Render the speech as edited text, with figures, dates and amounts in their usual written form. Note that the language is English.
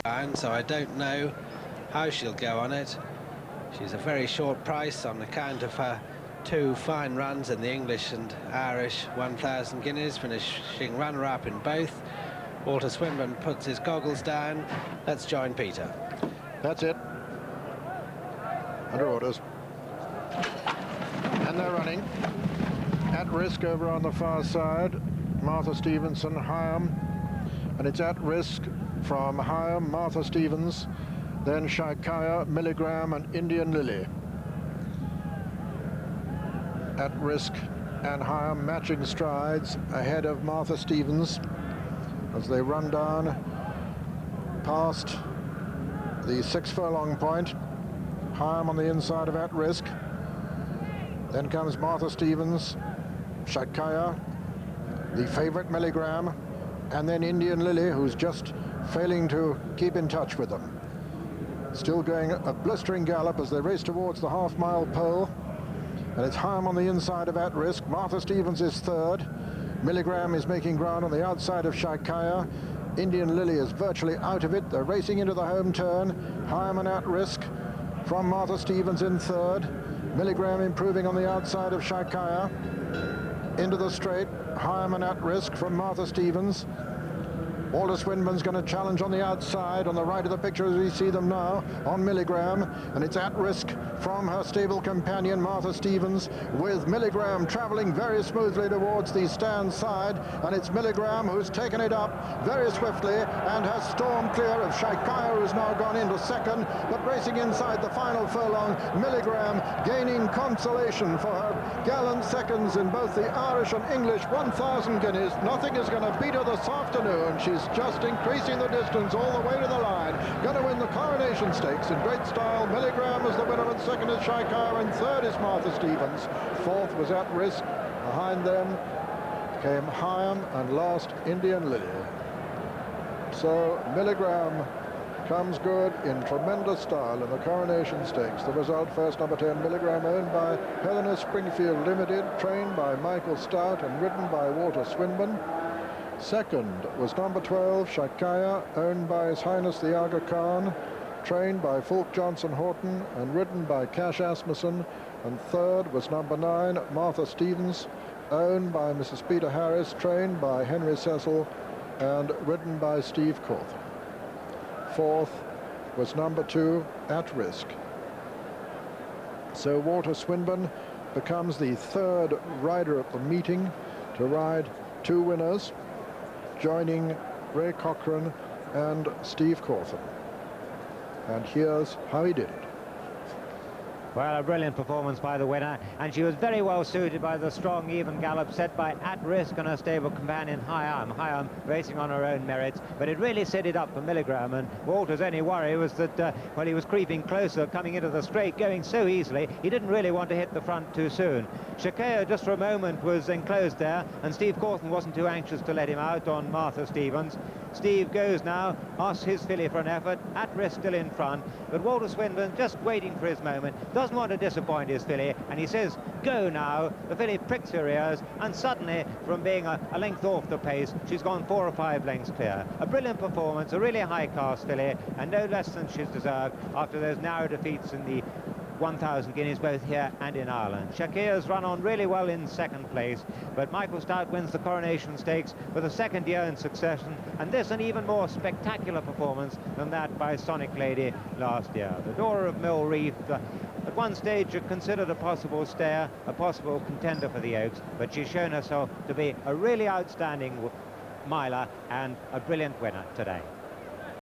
ground, so I don't know how she'll go on it. She's a very short price on account of her two fine runs in the English and Irish 1,000 guineas, finishing runner-up in both. Walter Swinburne puts his goggles down. Let's join Peter. That's it. Under orders. And they're running. At risk over on the far side, Martha Stevenson, Hyam. And it's at risk from Hyam, Martha Stevens, then Shaikaya, Milligram and Indian Lily. At risk and Hyam matching strides ahead of Martha Stevens as they run down past the 6 furlong point. Hyam on the inside of at risk. Then comes Martha Stevens, Shaikaya, the favourite Milligram, and then Indian Lily, who's just failing to keep in touch with them. Still going a blistering gallop as they race towards the half-mile pole. And it's Hyam on the inside of at risk. Martha Stevens is third. Milligram is making ground on the outside of Shaikaya. Indian Lily is virtually out of it. They're racing into the home turn. Hyam and at risk from Martha Stevens in third. Milligram improving on the outside of Shaikaya. Into the straight, Hyam and at risk from Martha Stevens. Walter Swinburne's going to challenge on the outside, on the right of the picture as we see them now, on Milligram, and it's at risk from her stable companion Martha Stevens, with Milligram travelling very smoothly towards the stand side, and it's Milligram who's taken it up very swiftly and has stormed clear of Shaikaya, who's now gone into second, but racing inside the final furlong, Milligram gaining consolation for her gallant seconds in both the Irish and English 1,000 guineas. Nothing is going to beat her this afternoon. She's just increasing the distance all the way to the line. Going to win the Coronation Stakes in great style. Milligram is the winner, and second is Shaikaya, and third is Martha Stevens. Fourth was at risk. Behind them came Hyam, and last Indian Lily. So Milligram comes good in tremendous style in the Coronation Stakes. The result: first, number 10, Milligram, owned by Helena Springfield Limited, trained by Michael Stout and ridden by Walter Swinburne. Second was number 12, Shaikaya, owned by His Highness the Aga Khan, trained by Fulk Johnson Horton and ridden by Cash Asmussen. And third was number 9, Martha Stevens, owned by Mrs. Peter Harris, trained by Henry Cecil and ridden by Steve Cawthon. Fourth was number 2, At Risk. So Walter Swinburne becomes the third rider at the meeting to ride 2 winners, joining Ray Cochrane and Steve Cawthon. And here's how he did it. Well, a brilliant performance by the winner, and she was very well suited by the strong, even gallop set by At Risk and her stable companion Hyam. Hyam racing on her own merits, but it really set it up for Milligram, and Walter's only worry was that, well, he was creeping closer, coming into the straight, going so easily, he didn't really want to hit the front too soon. Shaikaya, just for a moment, was enclosed there, and Steve Cawthon wasn't too anxious to let him out on Martha Stevens. Steve goes now, asks his filly for an effort, At Risk still in front, but Walter Swinburne just waiting for his moment, doesn't want to disappoint his filly, and he says, go now. The filly pricks her ears, and suddenly, from being a length off the pace, she's gone 4 or 5 lengths clear. A brilliant performance, a really high-class filly, and no less than she's deserved after those narrow defeats in the 1,000 guineas both here and in Ireland. Shaikaya's run on really well in second place, but Michael Stout wins the Coronation Stakes for the second year in succession, and this an even more spectacular performance than that by Sonic Lady last year. The Dora of Mill Reef, at one stage considered a possible stayer, a possible contender for the Oaks, but she's shown herself to be a really outstanding miler and a brilliant winner today.